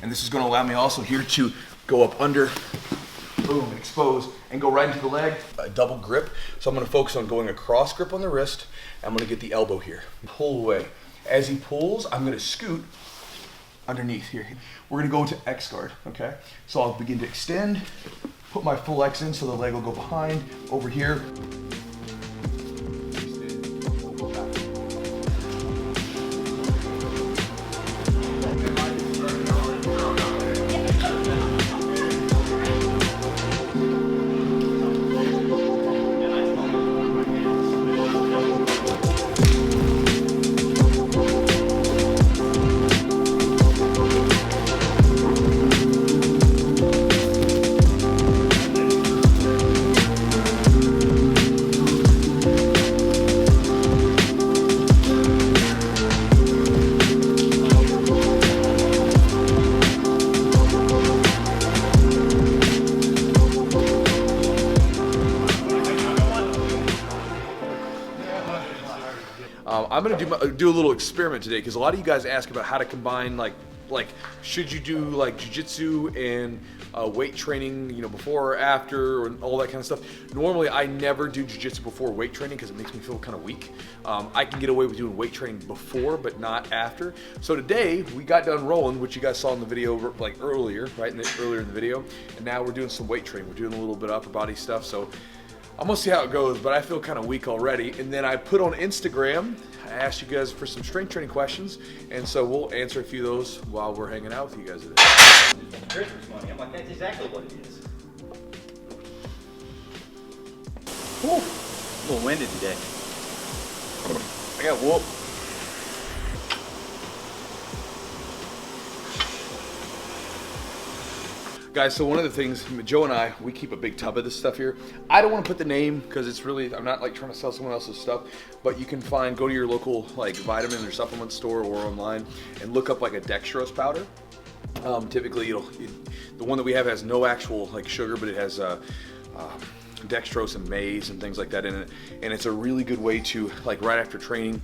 And this is gonna allow me also here to go up under, boom, expose, and go right into the leg. A double grip. So I'm gonna focus on going across grip on the wrist. I'm gonna get the elbow here. Pull away. As he pulls, I'm gonna scoot underneath here. We're gonna go into X guard, okay? So I'll begin to extend, put my full X in so the leg will go behind, over here. I'm gonna do a little experiment today because a lot of you guys ask about how to combine like should you do like jiu-jitsu and weight training, you know, before or after, and all that kind of stuff. Normally, I never do jiu-jitsu before weight training because it makes me feel kind of weak. I can get away with doing weight training before, but not after. So today we got done rolling, which you guys saw in the video like earlier, right? Earlier in the video, and now we're doing some weight training. We're doing a little bit of upper body stuff. So I'm gonna see how it goes, but I feel kind of weak already. And then I put on Instagram, I asked you guys for some strength training questions, and so we'll answer a few of those while we're hanging out with you guys today. Christmas money. I'm like, that's exactly what it is. Whew. A little winded today. I got whooped. Guys, so one of the things, Joe and I, we keep a big tub of this stuff here. I don't want to put the name because it's really, I'm not like trying to sell someone else's stuff, but you can go to your local like vitamin or supplement store or online and look up like a dextrose powder. Typically, the one that we have has no actual like sugar, but it has dextrose and maize and things like that in it. And it's a really good way to, like right after training,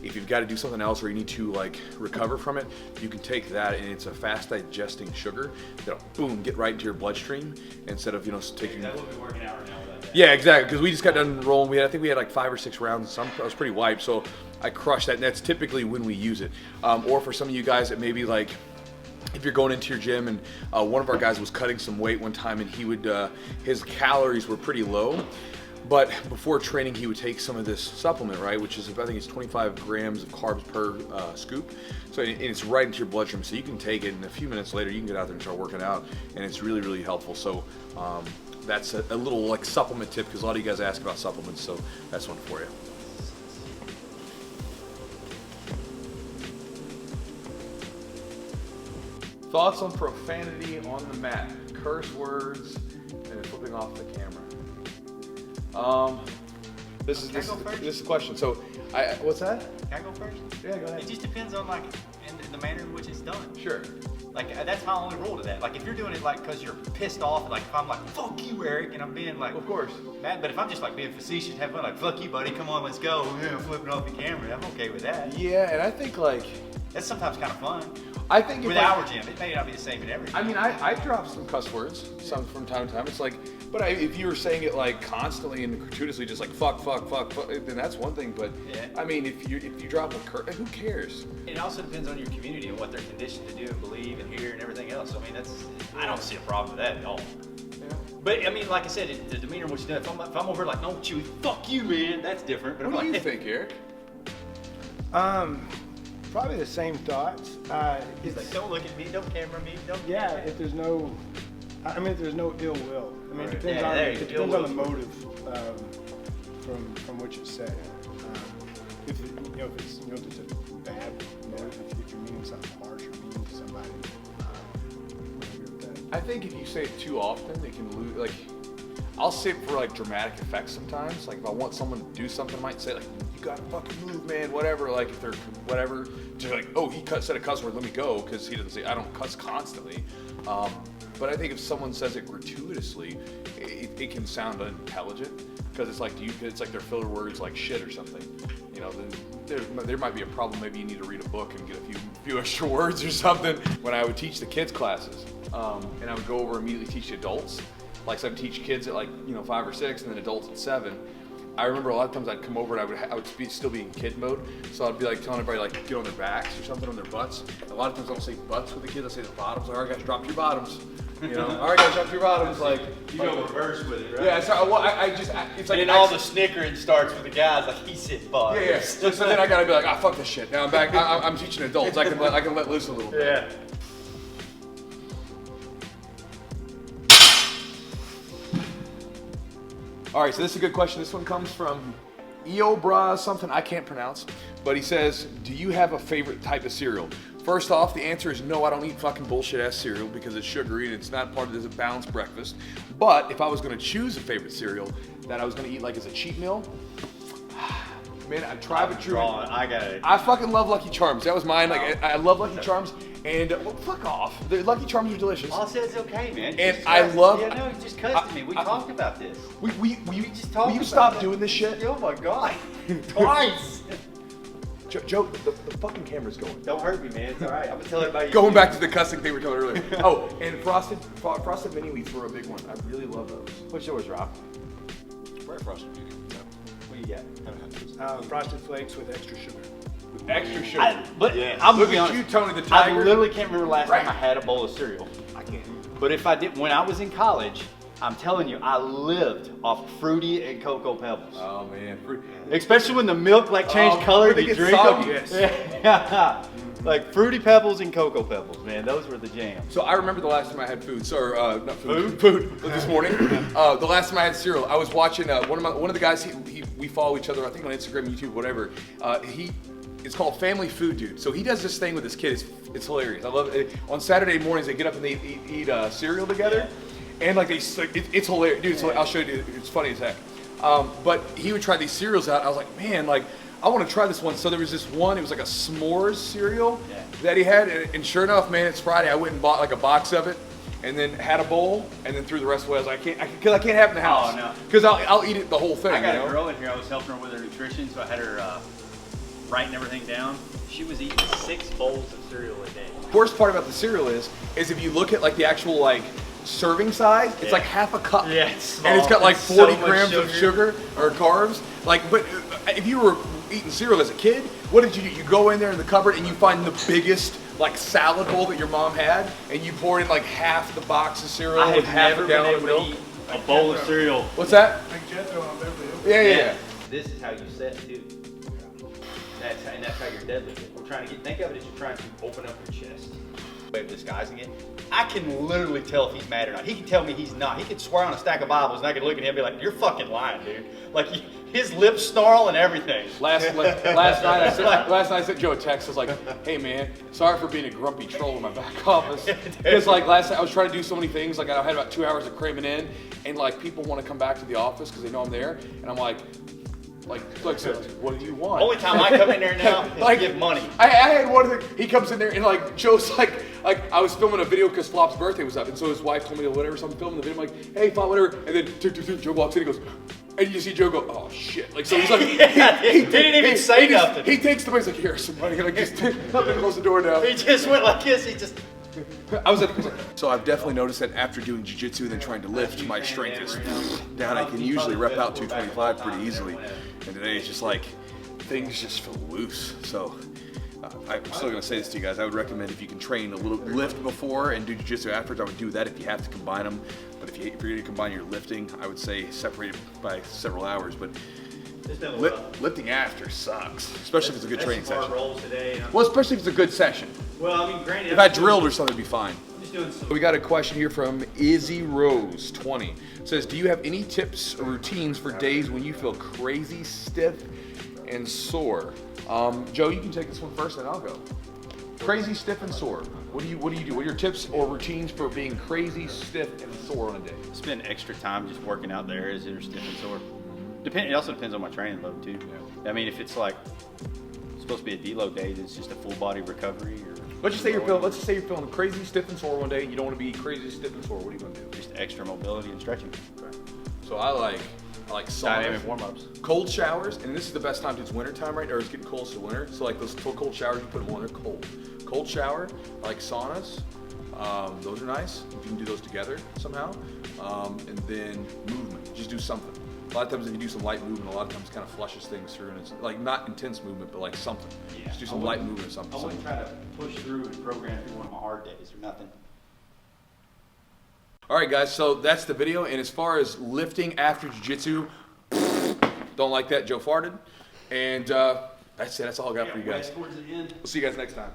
if you've got to do something else or you need to like recover from it, you can take that, and it's a fast digesting sugar that'll boom get right into your bloodstream instead of taking. That will be working out right now with that. Yeah, exactly. Because we just got done rolling. I think we had like 5 or 6 rounds. I was pretty wiped, so I crushed that. And that's typically when we use it. Or for some of you guys, it may be like if you're going into your gym, and one of our guys was cutting some weight one time, and he would his calories were pretty low. But before training, he would take some of this supplement, right? Which is, I think it's 25 grams of carbs per scoop. So and it's right into your bloodstream. So you can take it, and a few minutes later, you can get out there and start working out. And it's really, really helpful. So that's a little like supplement tip, because a lot of you guys ask about supplements. So that's one for you. Thoughts on profanity on the mat? Curse words and flipping off the camera. This is the question. So, what's that? Can I go first? Yeah, go ahead. It just depends on like in the manner in which it's done. Sure. Like that's my only rule to that. Like if you're doing it like because you're pissed off, like if I'm like fuck you, Eric, and I'm being like, of course, mad. But if I'm just like being facetious, have fun, like fuck you, buddy, come on, let's go. Yeah, flipping off the camera, I'm okay with that. Yeah, and I think like that's sometimes kind of fun. I think with our gym, it may not be the same in every gym. I mean, I drop some cuss words, some from time to time. It's like, but if you were saying it like constantly and gratuitously, just like fuck, then that's one thing. But yeah. I mean, if you drop a curse, who cares? It also depends on your community and what they're conditioned to do and believe and hear and everything else. So I mean, I don't see a problem with that at all. Yeah. But I mean, like I said, the demeanor in which you do it. If I'm over like, no, Chewy, fuck you, man, that's different. But what do you think, Eric? Probably the same thoughts. He's like, don't look at me, don't camera me, don't. Yeah, if there's no ill will. I mean, right. It depends on the motive from which it's said. If it's a bad motive, if you're meaning something harsh or mean to somebody, I agree with that. I think if you say it too often, they can lose. Like, I'll say it for like dramatic effects sometimes. Like if I want someone to do something, I might say like, you gotta fucking move, man, whatever. Like if they're whatever, just like, oh, he said a cuss word, let me go, because he doesn't say, I don't cuss constantly. But I think if someone says it gratuitously, it can sound unintelligent, because it's like it's like their filler words like shit or something. Then there might be a problem. Maybe you need to read a book and get a few extra words or something. When I would teach the kids classes, and I would go over and immediately teach the adults. Like, so I would teach kids at 5 or 6, and then adults at 7. I remember a lot of times I'd come over and I would still be in kid mode, so I'd be like telling everybody get on their backs or something, on their butts. A lot of times I don't say butts with the kids, I say the bottoms. All right, guys, drop your bottoms. All right, guys, drop your bottoms. You go reverse with it, right? Yeah, so it's like. And then all the snickering starts with the guys, like he said butts. Yeah. So then I gotta be like, fuck this shit. Now I'm back. I'm teaching adults. I can let loose a little bit. Yeah. All right, so this is a good question. This one comes from Eobra something I can't pronounce, but he says, do you have a favorite type of cereal? First off, the answer is no, I don't eat fucking bullshit ass cereal because it's sugary and it's not part of this balanced breakfast. But if I was gonna choose a favorite cereal that I was gonna eat as a cheat meal, man, I tried but true. I fucking love Lucky Charms. That was mine. I love Lucky Charms. And fuck off. The Lucky Charms are delicious. All I said is okay, man. And I love. Yeah, no, you just cussed me. We talked about this. We just talked. Will you stop doing this shit? Oh my god, twice. Joe, the fucking camera's going. Don't hurt me, man. It's all right. I'm gonna tell everybody. Going back to the cussing thing we were talking earlier. Oh, and frosted mini wheats were a big one. I really love those. What's yours, Rob? Rare frosted mini. What do you got? Frosted flakes with extra sugar. Extra sugar. But yes. I'm Look gonna be at honest, you, Tony the I Tiger. literally can't remember last time I had a bowl of cereal. I can't. But if I did, when I was in college, I'm telling you, I lived off Fruity and Cocoa Pebbles. Oh man, Especially when the milk changed color, when they you get drink soggy. them. Yeah. Like Fruity Pebbles and Cocoa Pebbles, man, those were the jam. So I remember the last time I had food. So not food this morning. The last time I had cereal, I was watching one of the guys. We follow each other. I think on Instagram, YouTube, whatever. It's called Family Food Dude. So he does this thing with his kids. It's hilarious. I love it. On Saturday mornings, they get up and they eat cereal together, and it's hilarious, dude. I'll show you. It's funny as heck. But he would try these cereals out. I was like, man, I want to try this one. So there was this one. It was like a s'mores cereal that he had, and sure enough, man, it's Friday. I went and bought a box of it, and then had a bowl, and then threw the rest away. I was like, because I can't have it in the house. Oh, no. Because I'll eat it the whole thing. I got a girl in here. I was helping her with her nutrition, so I had her writing everything down. She was eating 6 bowls of cereal a day. The worst part about the cereal is if you look at the actual serving size, it's like half a cup. Yeah, it's small. And it's got 40 so grams of sugar or carbs. But if you were eating cereal as a kid, what did you do? You go in there in the cupboard and you find the biggest salad bowl that your mom had, and you pour in half the box of cereal I with have half never a been gallon of able milk. to eat a bowl of cereal. What's that? Like Jethro on Beverly Hills. Yeah. This is how you set too. That's how you're deadlifting. We're trying to think of it as you're trying to open up your chest. Way of disguising it. I can literally tell if he's mad or not. He can tell me he's not. He could swear on a stack of Bibles, and I could look at him and be like, "You're fucking lying, dude." His lips snarl and everything. Last night I sent Joe a text. I was like, "Hey man, sorry for being a grumpy troll in my back office." Because last night I was trying to do so many things. I had about 2 hours of cramming in, and people want to come back to the office because they know I'm there, and I'm like, so, what do you want? Only time I come in there now is to give money. I had one of he comes in there and Joe's like I was filming a video because Flop's birthday was up, and so his wife told me to whatever, so I'm filming the video. I'm like, "Hey Flop, whatever," and then Joe walks in and he goes, and you see Joe go, "Oh shit!" So he's like, he didn't even say nothing. He takes the money. He's like, "Here's some money," and I just close the door now. He just went like this. I was like, so I've definitely noticed that after doing jiu-jitsu and then trying to lift, my strength is down. I can usually rep out 225 pretty easily, and today it's just things just feel loose. So I'm still gonna say this to you guys. I would recommend if you can train a little lift before and do jiu-jitsu afterwards, I would do that if you have to combine them. But if you're gonna combine your lifting, I would say separate it by several hours. But lifting after sucks, especially if it's a good training session. Well, especially if it's a good session. Well, I mean, granted, if I drilled or something, it'd be fine. I'm just doing some. We got a question here from Izzy Rose 20. It says, do you have any tips or routines for days when you feel crazy, stiff, and sore? Joe, you can take this one first, and I'll go. Crazy, stiff, and sore. What do you do? What are your tips or routines for being crazy, stiff, and sore on a day? Spend extra time just working out the areas that are stiff and sore. It also depends on my training load too. Yeah. I mean, if it's supposed to be a deload day, it's just a full body recovery. Or let's just say you're feeling crazy, stiff, and sore one day. You don't want to be crazy, stiff, and sore. What are you going to do? Just extra mobility and stretching. Okay. So I I like saunas. Dynamic warm-ups. Cold showers, and this is the best time. It's winter time, right? Or it's getting close to winter. So like those cold showers, you put them on, they're cold. Cold shower, I like saunas. Those are nice if you can do those together somehow. And then movement, just do something. A lot of times if you do some light movement, a lot of times it kind of flushes things through, and it's like not intense movement, but like something. Yeah. Just do some light movement or something. I wouldn't try to push through and program through one of my hard days or nothing. All right, guys, so that's the video. And as far as lifting after jiu-jitsu, don't like that, Joe farted. And that's it. That's all I got for you guys. Towards the end. We'll see you guys next time.